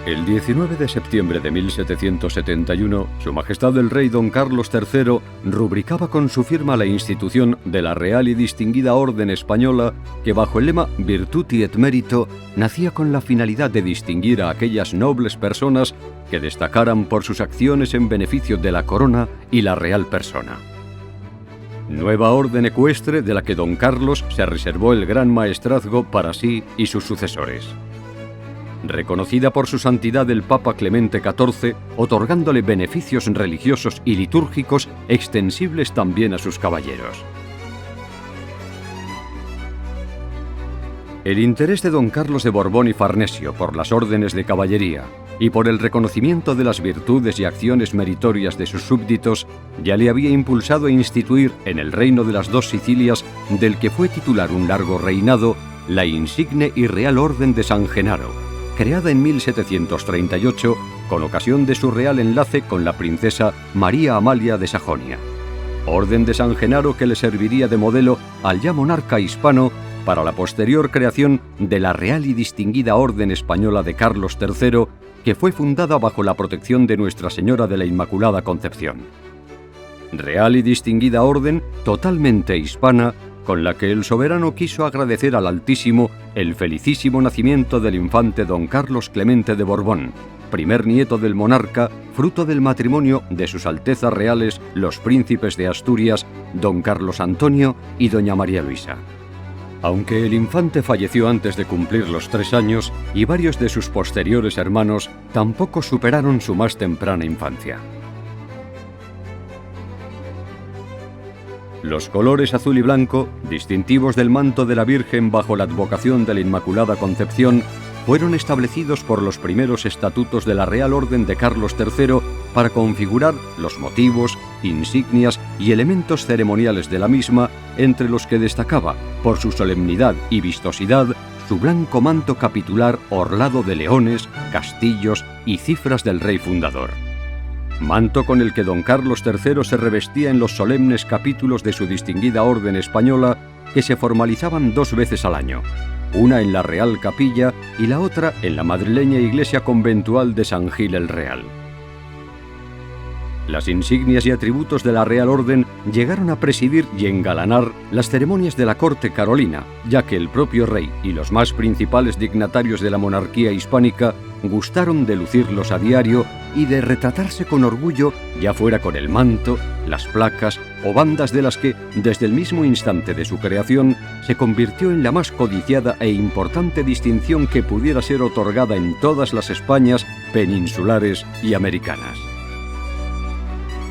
El 19 de septiembre de 1771, Su Majestad el Rey Don Carlos III rubricaba con su firma la institución de la Real y Distinguida Orden Española, que bajo el lema Virtuti et Merito nacía con la finalidad de distinguir a aquellas nobles personas que destacaran por sus acciones en beneficio de la corona y la real persona. Nueva orden ecuestre de la que Don Carlos se reservó el gran maestrazgo para sí y sus sucesores. Reconocida por su santidad el Papa Clemente XIV, otorgándole beneficios religiosos y litúrgicos extensibles también a sus caballeros. El interés de Don Carlos de Borbón y Farnesio por las órdenes de caballería y por el reconocimiento de las virtudes y acciones meritorias de sus súbditos ya le había impulsado a instituir en el reino de las dos Sicilias, del que fue titular un largo reinado, la insigne y real Orden de San Genaro, creada en 1738 con ocasión de su real enlace con la princesa María Amalia de Sajonia. Orden de San Genaro que le serviría de modelo al ya monarca hispano para la posterior creación de la Real y Distinguida Orden Española de Carlos III, que fue fundada bajo la protección de Nuestra Señora de la Inmaculada Concepción. Real y Distinguida Orden totalmente hispana, con la que el soberano quiso agradecer al Altísimo el felicísimo nacimiento del infante don Carlos Clemente de Borbón, primer nieto del monarca, fruto del matrimonio de sus Altezas Reales los príncipes de Asturias, don Carlos Antonio y doña María Luisa. Aunque el infante falleció antes de cumplir los 3 años y varios de sus posteriores hermanos tampoco superaron su más temprana infancia. Los colores azul y blanco, distintivos del manto de la Virgen bajo la advocación de la Inmaculada Concepción, fueron establecidos por los primeros estatutos de la Real Orden de Carlos III para configurar los motivos, insignias y elementos ceremoniales de la misma, entre los que destacaba, por su solemnidad y vistosidad, su blanco manto capitular orlado de leones, castillos y cifras del rey fundador. Manto con el que don Carlos III se revestía en los solemnes capítulos de su distinguida orden española, que se formalizaban 2 veces al año, una en la Real Capilla y la otra en la madrileña iglesia conventual de San Gil el Real. Las insignias y atributos de la Real Orden llegaron a presidir y engalanar las ceremonias de la corte carolina, ya que el propio rey y los más principales dignatarios de la monarquía hispánica gustaron de lucirlos a diario y de retratarse con orgullo, ya fuera con el manto, las placas o bandas de las que, desde el mismo instante de su creación, se convirtió en la más codiciada e importante distinción que pudiera ser otorgada en todas las Españas peninsulares y americanas.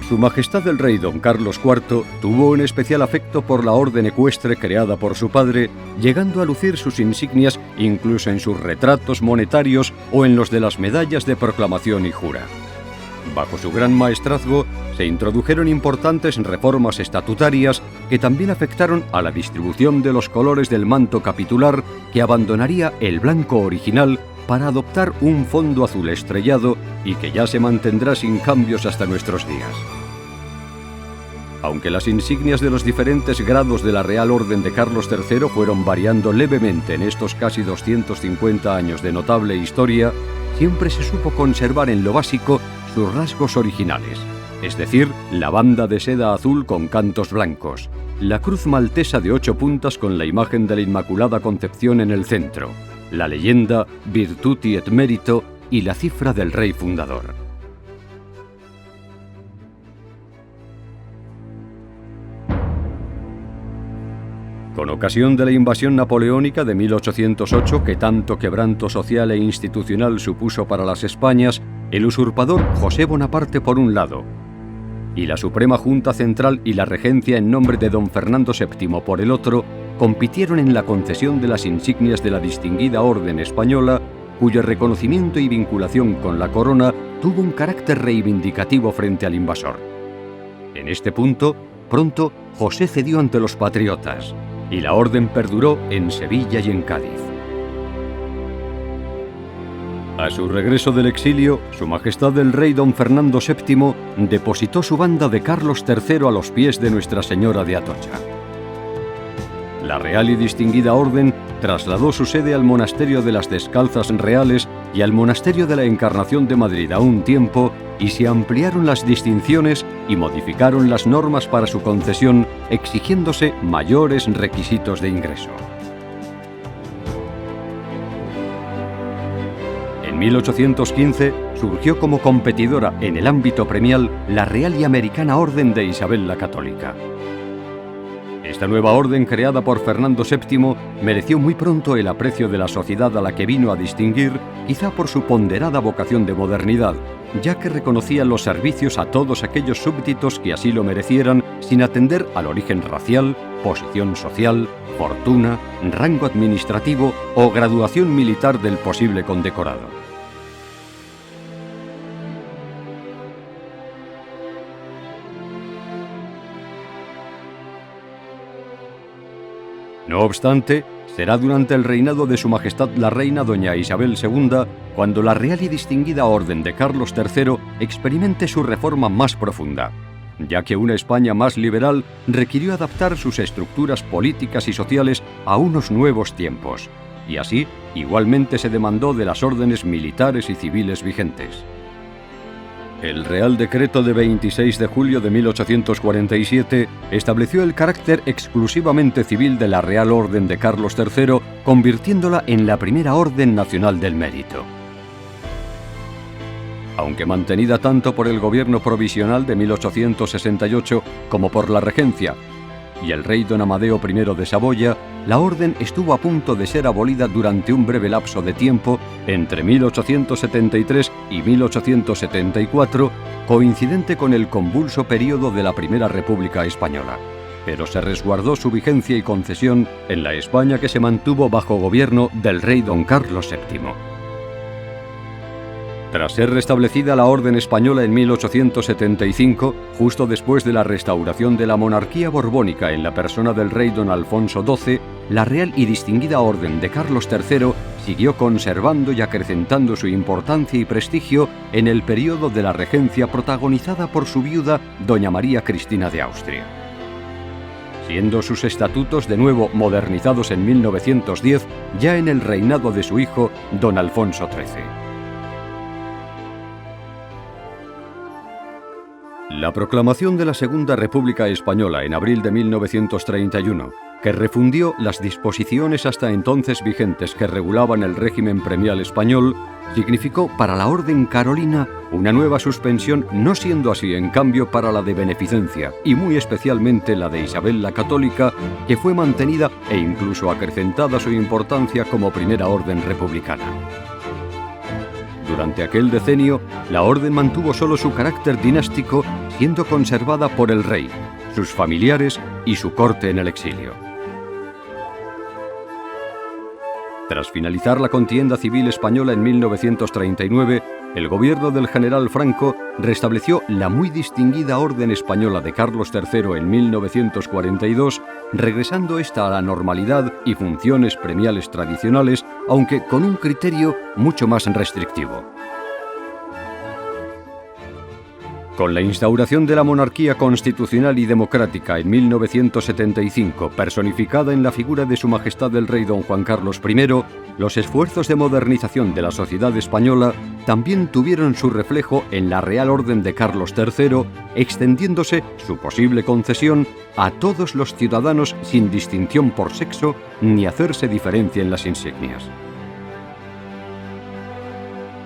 Su Majestad el Rey Don Carlos IV tuvo un especial afecto por la orden ecuestre creada por su padre, llegando a lucir sus insignias incluso en sus retratos monetarios o en los de las medallas de proclamación y jura. Bajo su gran maestrazgo se introdujeron importantes reformas estatutarias que también afectaron a la distribución de los colores del manto capitular, que abandonaría el blanco original para adoptar un fondo azul estrellado y que ya se mantendrá sin cambios hasta nuestros días. Aunque las insignias de los diferentes grados de la Real Orden de Carlos III fueron variando levemente en estos casi 250 años de notable historia, siempre se supo conservar en lo básico sus rasgos originales, es decir, la banda de seda azul con cantos blancos, la cruz maltesa de 8 puntas con la imagen de la Inmaculada Concepción en el centro, la leyenda Virtuti et Merito y la cifra del rey fundador. Con ocasión de la invasión napoleónica de 1808, que tanto quebranto social e institucional supuso para las Españas, el usurpador José Bonaparte por un lado, y la Suprema Junta Central y la regencia en nombre de don Fernando VII por el otro, compitieron en la concesión de las insignias de la distinguida Orden Española, cuyo reconocimiento y vinculación con la corona tuvo un carácter reivindicativo frente al invasor. En este punto, pronto José cedió ante los patriotas, y la orden perduró en Sevilla y en Cádiz. A su regreso del exilio, Su Majestad el Rey don Fernando VII depositó su banda de Carlos III a los pies de Nuestra Señora de Atocha. la Real y Distinguida Orden trasladó su sede al Monasterio de las Descalzas Reales y al Monasterio de la Encarnación de Madrid a un tiempo, y se ampliaron las distinciones y modificaron las normas para su concesión, exigiéndose mayores requisitos de ingreso. En 1815 surgió como competidora en el ámbito premial la Real y Americana Orden de Isabel la Católica. Esta nueva orden, creada por Fernando VII, mereció muy pronto el aprecio de la sociedad a la que vino a distinguir, quizá por su ponderada vocación de modernidad, ya que reconocía los servicios a todos aquellos súbditos que así lo merecieran, sin atender al origen racial, posición social, fortuna, rango administrativo o graduación militar del posible condecorado. No obstante, será durante el reinado de Su Majestad la Reina doña Isabel II cuando la Real y Distinguida Orden de Carlos III experimente su reforma más profunda, ya que una España más liberal requirió adaptar sus estructuras políticas y sociales a unos nuevos tiempos, y así igualmente se demandó de las órdenes militares y civiles vigentes. El Real Decreto de 26 de julio de 1847 estableció el carácter exclusivamente civil de la Real Orden de Carlos III, convirtiéndola en la primera orden nacional del mérito. Aunque mantenida tanto por el gobierno provisional de 1868 como por la regencia y el rey don Amadeo I de Saboya, la orden estuvo a punto de ser abolida durante un breve lapso de tiempo entre 1873 y 1874, coincidente con el convulso período de la Primera República Española, pero se resguardó su vigencia y concesión en la España que se mantuvo bajo gobierno del rey don Carlos VII. Tras ser restablecida la orden española en 1875, justo después de la restauración de la monarquía borbónica en la persona del rey don Alfonso XII, la Real y Distinguida Orden de Carlos III siguió conservando y acrecentando su importancia y prestigio en el período de la regencia protagonizada por su viuda, doña María Cristina de Austria, siendo sus estatutos de nuevo modernizados en 1910, ya en el reinado de su hijo, don Alfonso XIII. La proclamación de la Segunda República Española en abril de 1931, que refundió las disposiciones hasta entonces vigentes que regulaban el régimen premial español, significó para la Orden Carolina una nueva suspensión, no siendo así en cambio para la de beneficencia, y muy especialmente la de Isabel la Católica, que fue mantenida e incluso acrecentada su importancia como primera orden republicana. Durante aquel decenio, la orden mantuvo solo su carácter dinástico, siendo conservada por el rey, sus familiares y su corte en el exilio. Tras finalizar la contienda civil española en 1939, el gobierno del general Franco restableció la muy distinguida Orden Española de Carlos III en 1942, regresando esta a la normalidad y funciones premiales tradicionales, aunque con un criterio mucho más restrictivo. Con la instauración de la monarquía constitucional y democrática en 1975, personificada en la figura de Su Majestad el Rey don Juan Carlos I, los esfuerzos de modernización de la sociedad española también tuvieron su reflejo en la Real Orden de Carlos III, extendiéndose su posible concesión a todos los ciudadanos sin distinción por sexo ni hacerse diferencia en las insignias.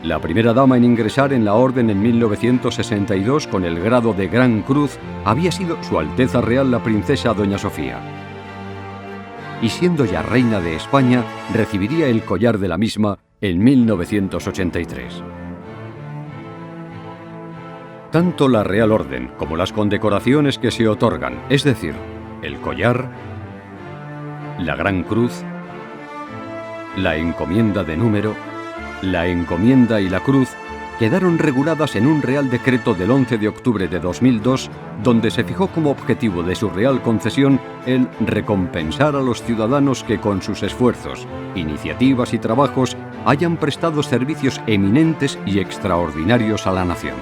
La primera dama en ingresar en la orden en 1962 con el grado de Gran Cruz había sido Su Alteza Real la Princesa doña Sofía. Y siendo ya reina de España, recibiría el collar de la misma en 1983. Tanto la Real Orden como las condecoraciones que se otorgan, es decir, el collar, la Gran Cruz, la encomienda de número, la encomienda y la cruz, quedaron reguladas en un Real Decreto del 11 de octubre de 2002, donde se fijó como objetivo de su real concesión el recompensar a los ciudadanos que con sus esfuerzos, iniciativas y trabajos hayan prestado servicios eminentes y extraordinarios a la nación.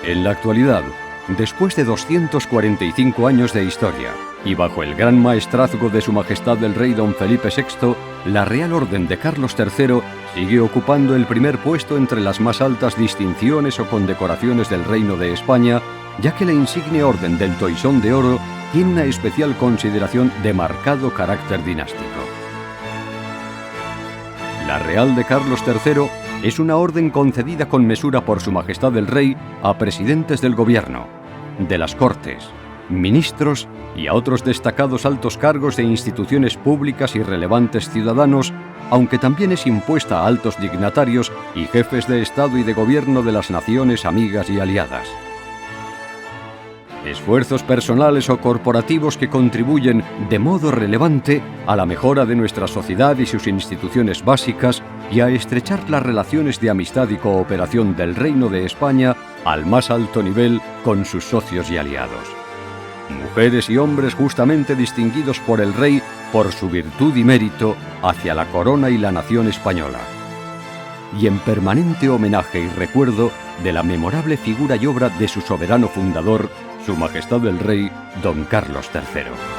En la actualidad, Después de 245 años de historia y bajo el gran maestrazgo de Su Majestad el Rey Don Felipe VI, la Real Orden de Carlos III sigue ocupando el primer puesto entre las más altas distinciones o condecoraciones del Reino de España, ya que la insigne Orden del Toisón de Oro tiene una especial consideración de marcado carácter dinástico. La Real de Carlos III es una orden concedida con mesura por Su Majestad el Rey a presidentes del Gobierno, de las Cortes, ministros y a otros destacados altos cargos de instituciones públicas y relevantes ciudadanos, aunque también es impuesta a altos dignatarios y jefes de Estado y de Gobierno de las naciones amigas y aliadas. Esfuerzos personales o corporativos que contribuyen de modo relevante a la mejora de nuestra sociedad y sus instituciones básicas y a estrechar las relaciones de amistad y cooperación del Reino de España al más alto nivel con sus socios y aliados. Mujeres y hombres justamente distinguidos por el Rey por su virtud y mérito hacia la corona y la nación española. Y en permanente homenaje y recuerdo de la memorable figura y obra de su soberano fundador, Su Majestad el Rey Don Carlos III.